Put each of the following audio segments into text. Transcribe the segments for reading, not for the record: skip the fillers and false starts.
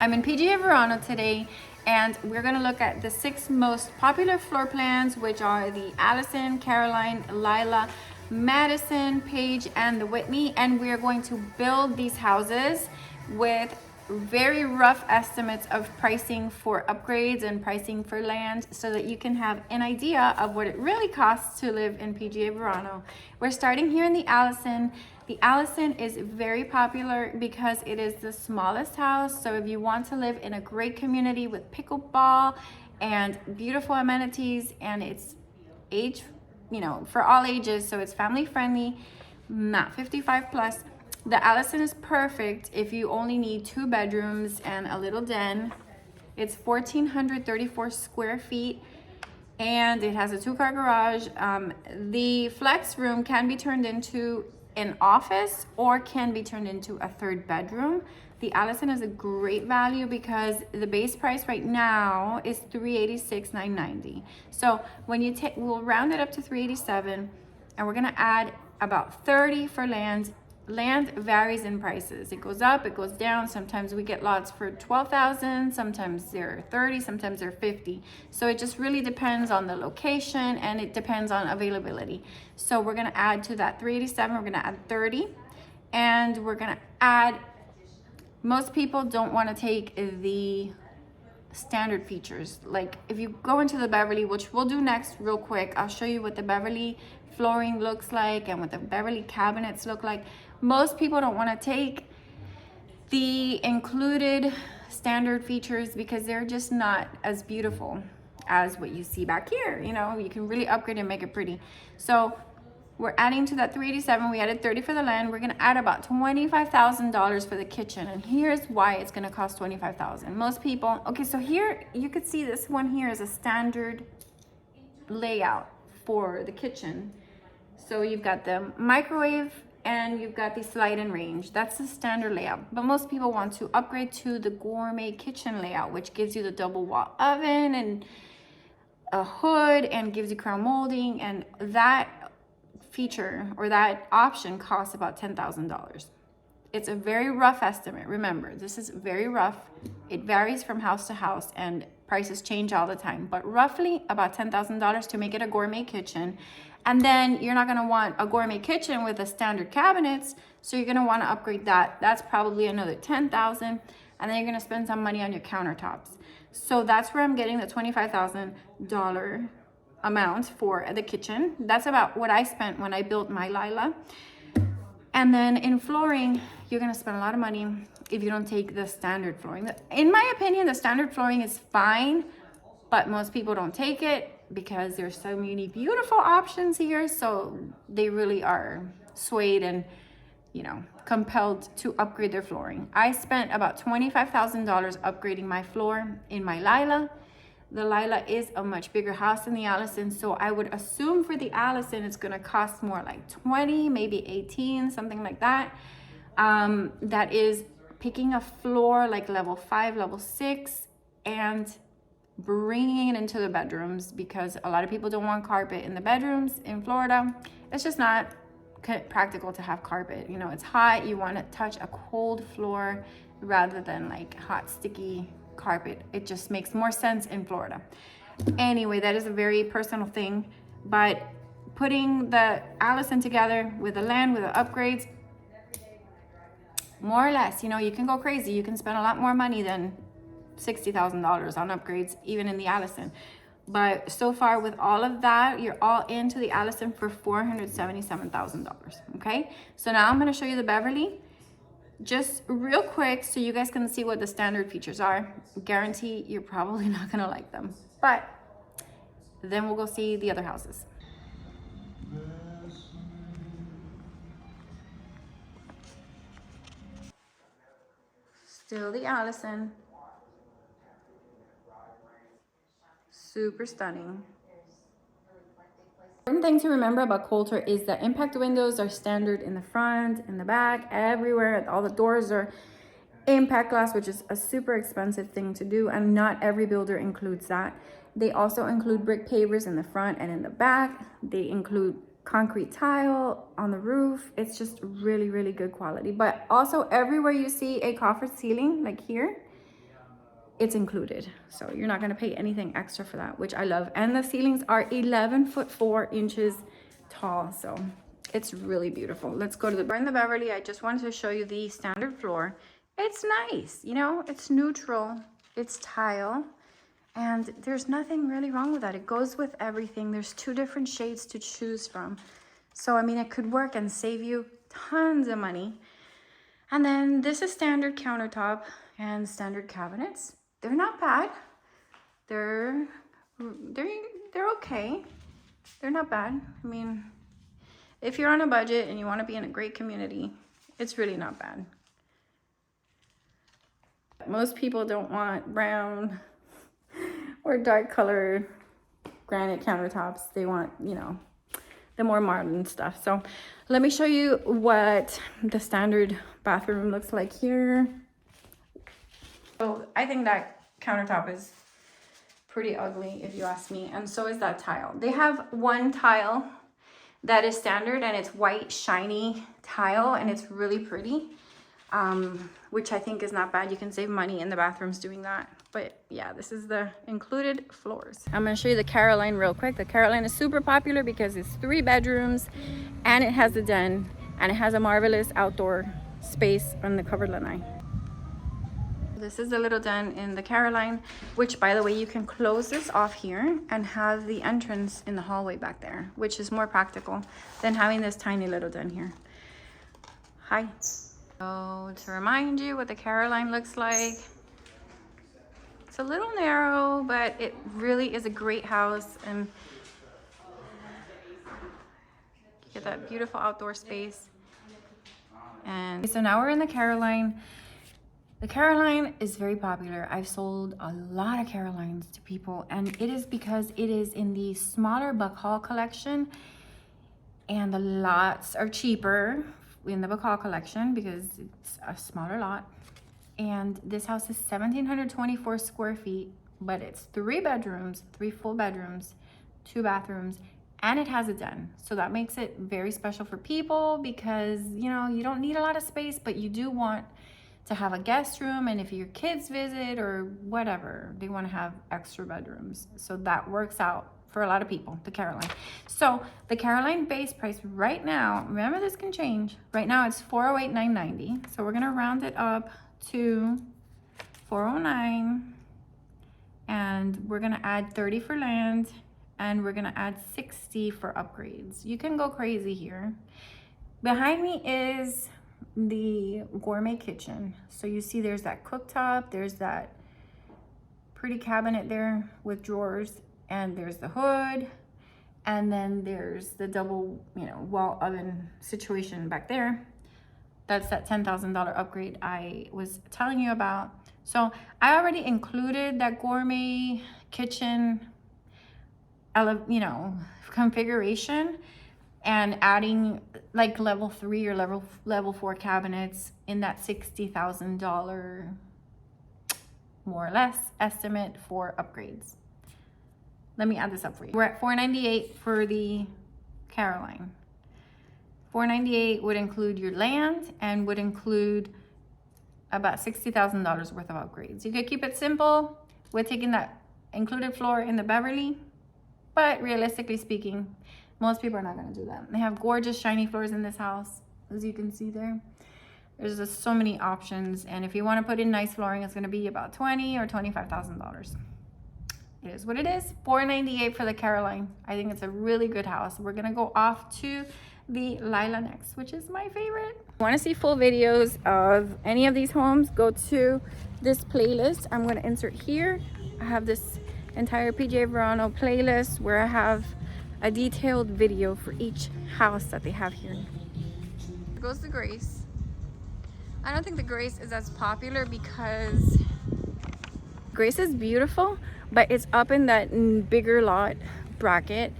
I'm in PGA Verano today, and we're gonna look at the 6 most popular floor plans, which are the Allison, Caroline, Lila, Madison, Paige, and the Whitney. And we're going to build these houses with very rough estimates of pricing for upgrades and pricing for land so that you can have an idea of what it really costs to live in PGA Verano. We're starting here in the Allison. The Allison is very popular because it is the smallest house. So if you want to live in a great community with pickleball and beautiful amenities, and it's age, for all ages, so it's family friendly, not 55 plus. The Allison is perfect if you only need 2 bedrooms and a little den. It's 1,434 square feet, and it has a 2-car garage. The flex room can be turned into an office or can be turned into a 3rd bedroom. The Allison is a great value because the base price right now is $386,990. So when you take, we'll round it up to $387, and we're gonna add about $30 for land. Land varies in prices. It goes up, it goes down. Sometimes we get lots for $12,000, sometimes they're $30, sometimes they're $50. So it just really depends on the location, and it depends on availability. So we're gonna add to that $387, we're gonna add $30, and we're gonna add, most people don't wanna take the standard features. Like if you go into the Beverly, which we'll do next real quick, I'll show you what the Beverly flooring looks like and what the Beverly cabinets look like. Most people don't want to take the included standard features because they're just not as beautiful as what you see back here. You can really upgrade and make it pretty. So we're adding to that $387. We added $30 for the land. We're going to add about $25,000 for the kitchen. And here's why it's going to cost $25,000. Most people, okay, so here you could see this one here is a standard layout for the kitchen. So you've got the microwave and you've got the slide and range. That's the standard layout. But most people want to upgrade to the gourmet kitchen layout, which gives you the double wall oven and a hood and gives you crown molding, and that feature or that option costs about $10,000. It's a very rough estimate. Remember, this is very rough. It varies from house to house and prices change all the time, but roughly about $10,000 to make it a gourmet kitchen. And then you're not gonna want a gourmet kitchen with the standard cabinets, so you're gonna wanna upgrade that. That's probably another $10,000, and then you're gonna spend some money on your countertops. So that's where I'm getting the $25,000 amount for the kitchen. That's about what I spent when I built my Lila. And then in flooring, you're gonna spend a lot of money if you don't take the standard flooring. In my opinion, the standard flooring is fine, but most people don't take it because there's so many beautiful options here. So they really are swayed and, compelled to upgrade their flooring. I spent about $25,000 upgrading my floor in my Lila. The Lila is a much bigger house than the Allison, so I would assume for the Allison it's gonna cost more like 20, maybe 18, something like that. That is picking a floor like level 5, level 6, and bringing it into the bedrooms, because a lot of people don't want carpet in the bedrooms in Florida. It's just not practical to have carpet. It's hot, you want to touch a cold floor rather than like hot, sticky carpet. It just makes more sense in Florida. Anyway, that is a very personal thing, but putting the Allison together with the land, with the upgrades, more or less, you can go crazy. You can spend a lot more money than $60,000 on upgrades, even in the Allison. But so far with all of that, you're all into the Allison for $477,000, okay? So now I'm gonna show you the Beverly, just real quick, so you guys can see what the standard features are. Guarantee you're probably not gonna like them, but then we'll go see the other houses. Still the Allison. Super stunning. Important thing to remember about Coulter is that impact windows are standard in the front, in the back, everywhere. All the doors are impact glass, which is a super expensive thing to do, and not every builder includes that. They also include brick pavers in the front and in the back. They include concrete tile on the roof. It's just really, really good quality. But also everywhere you see a coffer ceiling, like here, it's included. So you're not gonna pay anything extra for that, which I love. And the ceilings are 11 foot 4 inches tall. So it's really beautiful. Let's go to the, we're in the Beverly. I just wanted to show you the standard floor. It's nice, you know, it's neutral, it's tile, and there's nothing really wrong with that. It goes with everything. There's 2 different shades to choose from. So, I mean, it could work and save you tons of money. And then this is standard countertop and standard cabinets. They're not bad. They're okay. They're not bad. I mean, if you're on a budget and you want to be in a great community, it's really not bad. Most people don't want brown or dark colored granite countertops. They want, you know, the more modern stuff. So let me show you what the standard bathroom looks like here. So I think that countertop is pretty ugly if you ask me, and so is that tile. They have one tile that is standard and it's white shiny tile and it's really pretty, which I think is not bad. You can save money in the bathrooms doing that. But yeah, this is the included floors. I'm gonna show you the Caroline real quick. The Caroline is super popular because it's 3 bedrooms and it has a den and it has a marvelous outdoor space on the covered lanai. This is the little den in the Caroline, which, by the way, you can close this off here and have the entrance in the hallway back there, which is more practical than having this tiny little den here. Hi. So to remind you what the Caroline looks like, it's a little narrow, but it really is a great house, and you get that beautiful outdoor space. And so now we're in the Caroline. The Caroline is very popular. I've sold a lot of Carolines to people, and it is because it is in the smaller Buck Hall collection, and the lots are cheaper in the Buck Hall collection because it's a smaller lot. And this house is 1,724 square feet, but it's 3 bedrooms, 3 full bedrooms, 2 bathrooms, and it has a den. So that makes it very special for people because, you know, you don't need a lot of space, but you do want to have a guest room, and if your kids visit or whatever, they want to have extra bedrooms. So that works out for a lot of people, the Caroline. So the Caroline base price right now, remember this can change. Right now it's $408,990. So we're gonna round it up to $409, and we're gonna add $30 for land, and we're gonna add $60 for upgrades. You can go crazy here. Behind me is the gourmet kitchen. So you see there's that cooktop, there's that pretty cabinet there with drawers, and there's the hood, and then there's the double, you know, wall oven situation back there. That's that $10,000 upgrade I was telling you about. So I already included that gourmet kitchen, you know, configuration, and adding like level 3 or level 4 cabinets in that $60,000 more or less estimate for upgrades. Let me add this up for you. We're at $498 for the Caroline. $498 would include your land and would include about $60,000 worth of upgrades. You could keep it simple with taking that included floor in the Beverly, but realistically speaking, most people are not going to do that. They have gorgeous shiny floors in this house, as you can see there. There's just so many options, and if you want to put in nice flooring, it's going to be about $20,000 or $25,000. It is what it is. $498 for the Caroline. I think it's a really good house. We're going to go off to the Lila next, which is my favorite. If you want to see full videos of any of these homes, go to this playlist. I'm going to insert here. I have this entire PGA Verano playlist where I have a detailed video for each house that they have here. Here goes the Grace. I don't think the Grace is as popular because Grace is beautiful, but it's up in that bigger lot bracket,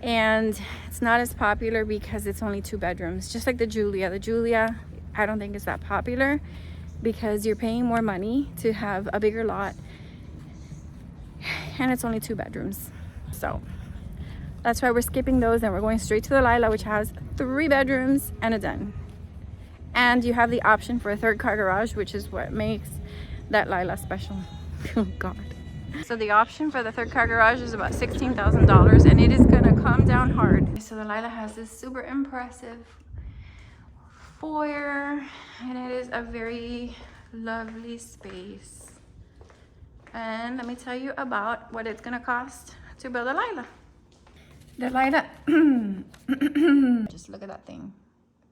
and it's not as popular because it's only 2 bedrooms, just like the Julia. The Julia, I don't think is that popular because you're paying more money to have a bigger lot, and it's only 2 bedrooms. So that's why we're skipping those and we're going straight to the Lila, which has 3 bedrooms and a den. And you have the option for a 3rd car garage, which is what makes that Lila special. Oh God. So the option for the third car garage is about $16,000 and it is gonna come down hard. So the Lila has this super impressive foyer and it is a very lovely space. And let me tell you about what it's gonna cost to build a Lila. The Lila, just look at that thing.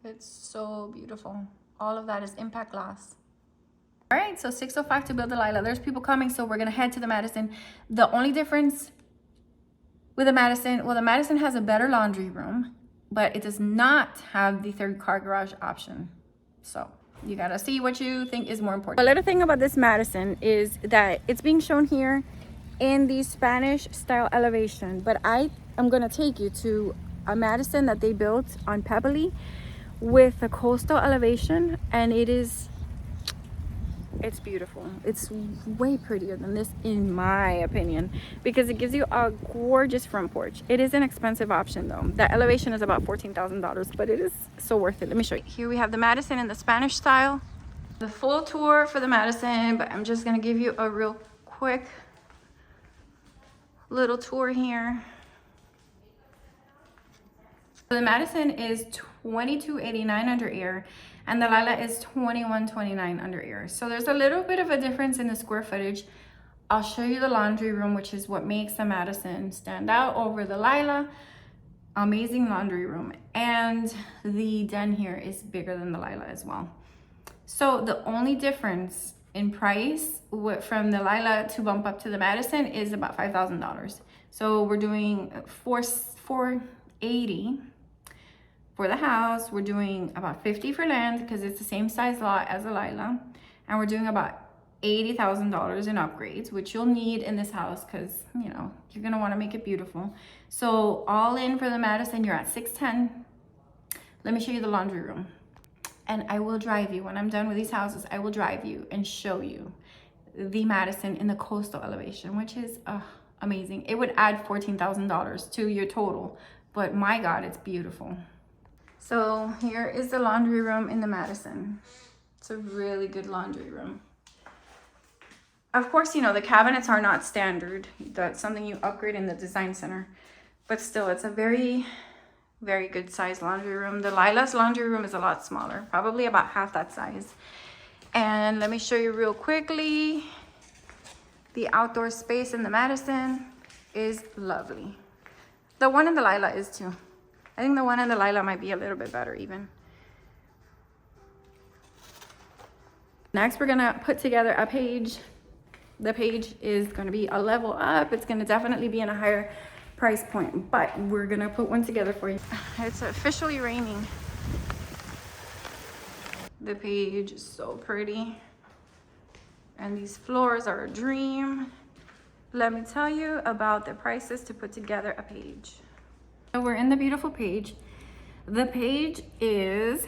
It's so beautiful. All of that is impact glass. All right, so $605 to build the Lila. There's people coming, so we're gonna head to the Madison. The only difference with the Madison, well, the Madison has a better laundry room, but it does not have the third car garage option. So you gotta see what you think is more important. A little thing about this Madison is that it's being shown here in the Spanish style elevation, but I am gonna take you to a Madison that they built on Pebbly with a coastal elevation, and it's beautiful. It's way prettier than this in my opinion, because it gives you a gorgeous front porch. It is an expensive option though. That elevation is about $14,000, but it is so worth it. Let me show you. Here we have the Madison in the Spanish style. The full tour for the Madison, but I'm just gonna give you a real quick little tour here. So the Madison is $22.89 under air, and the Lila is $21.29 under air. So there's a little bit of a difference in the square footage. I'll show you the laundry room, which is what makes the Madison stand out over the Lila. Amazing laundry room. And the den here is bigger than the Lila as well. So the only difference in price from the Lila to bump up to the Madison is about $5,000. So we're doing $480 for the house. We're doing about $50 for land because it's the same size lot as a Lila, and we're doing about $80,000 in upgrades, which you'll need in this house because you know you're gonna want to make it beautiful. So all in for the Madison, you're at $610. Let me show you the laundry room, and I will drive you when I'm done with these houses. I will drive you and show you the Madison in the coastal elevation, which is amazing. It would add $14,000 to your total, but my God, it's beautiful. So here is the laundry room in the Madison. It's a really good laundry room. Of course, you know, the cabinets are not standard. That's something you upgrade in the design center. But still, it's a very, very good size laundry room. The Lila's laundry room is a lot smaller, probably about half that size. And let me show you real quickly. The outdoor space in the Madison is lovely. The one in the Lila is too. I think the one in the Lila might be a little bit better even. Next, we're gonna put together a Paige. The Paige is gonna be a level up. It's gonna definitely be in a higher price point, but we're gonna put one together for you. It's officially raining. The Paige is so pretty. And these floors are a dream. Let me tell you about the prices to put together a Paige. So we're in the beautiful Paige. The Paige is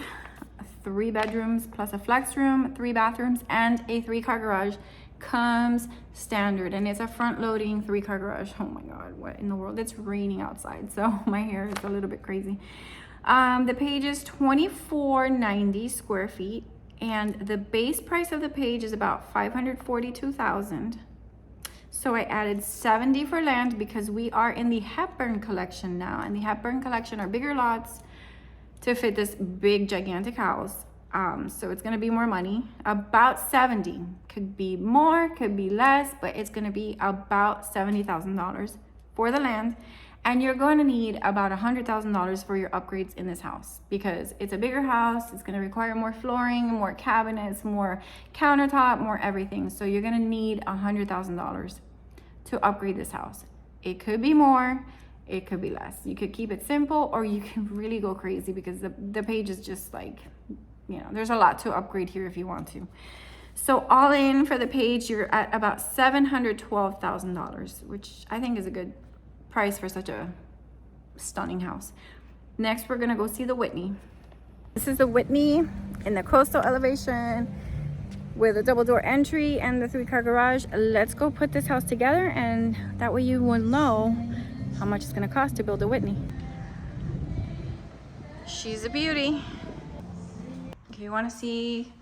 3 bedrooms plus a flex room, 3 bathrooms, and a 3-car garage. Comes standard, and it's a front-loading 3-car garage. Oh my God, what in the world? It's raining outside, so my hair is a little bit crazy. The Paige is $24.90 square feet, and the base price of the Paige is about $542,000. So I added $70 for land because we are in the Hepburn collection now, and the Hepburn collection are bigger lots to fit this big gigantic house. So it's gonna be more money, about 70. Could be more, could be less, but it's gonna be about $70,000 for the land. And you're going to need about $100,000 for your upgrades in this house because it's a bigger house. It's gonna require more flooring, more cabinets, more countertop, more everything. So you're gonna need $100,000 to upgrade this house. It could be more, it could be less. You could keep it simple, or you can really go crazy because the Paige is just like, you know, there's a lot to upgrade here if you want to. So all in for the Paige, you're at about $712,000, which I think is a good price for such a stunning house. Next, we're gonna go see the Whitney. This is the Whitney in the coastal elevation with a double door entry and the 3-car garage. Let's go put this house together, and that way you will know how much it's gonna cost to build a Whitney. She's a beauty. If you wanna see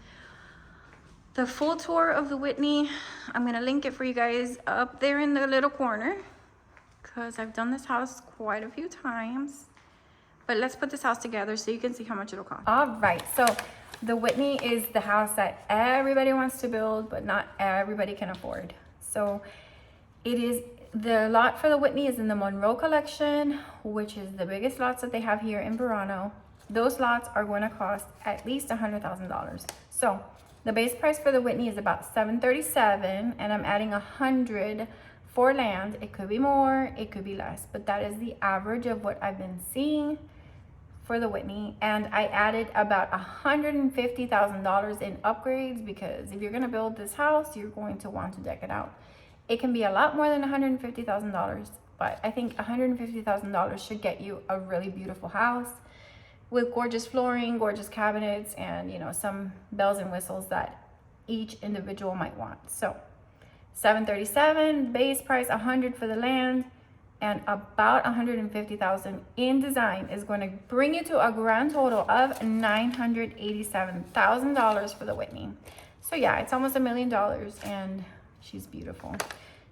the full tour of the Whitney. I'm gonna link it for you guys up there in the little corner because I've done this house quite a few times. But let's put this house together so you can see how much it'll cost. All right, so the Whitney is the house that everybody wants to build, but not everybody can afford. So it is, the lot for the Whitney is in the Monroe collection, which is the biggest lots that they have here in Verano. Those lots are going to cost at least $100,000. So the base price for the Whitney is about $737,000, and I'm adding $100,000 for land. It could be more, it could be less, but that is the average of what I've been seeing for the Whitney. And I added about $150,000 in upgrades because if you're going to build this house, you're going to want to deck it out. It can be a lot more than $150,000, but I think $150,000 should get you a really beautiful house with gorgeous flooring, gorgeous cabinets, and, you know, some bells and whistles that each individual might want. So $737,000 base price, $100,000 for the land, and about $150,000 in design is going to bring you to a grand total of $987,000 for the Whitney. So yeah, it's almost $1 million, and she's beautiful.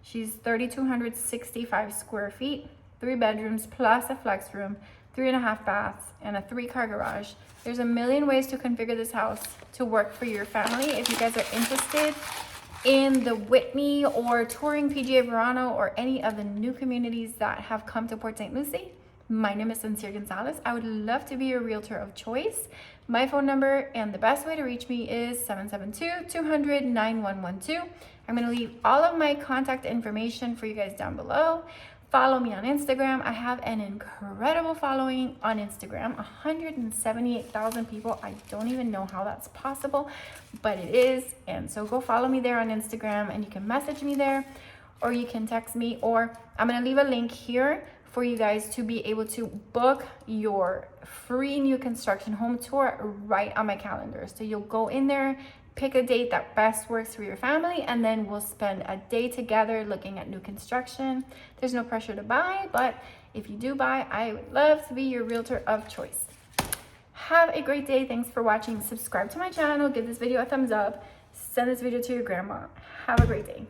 She's 3,265 square feet, 3 bedrooms plus a flex room, 3.5 baths, and a 3-car garage. There's a million ways to configure this house to work for your family. If you guys are interested in the Whitney or touring PGA Verano or any of the new communities that have come to Port St. Lucie, my name is Sonsire Gonzalez. I would love to be your realtor of choice. My phone number and the best way to reach me is 772-200-9112. I'm going to leave all of my contact information for you guys down below. Follow me on Instagram. I have an incredible following on Instagram, 178,000 people. I don't even know how that's possible, but it is. And so go follow me there on Instagram, and you can message me there, or you can text me, or I'm gonna leave a link here for you guys to be able to book your free new construction home tour right on my calendar. So you'll go in there, pick a date that best works for your family, and then we'll spend a day together looking at new construction. There's no pressure to buy, but if you do buy, I would love to be your realtor of choice. Have a great day. Thanks for watching. Subscribe to my channel, give this video a thumbs up, send this video to your grandma. Have a great day.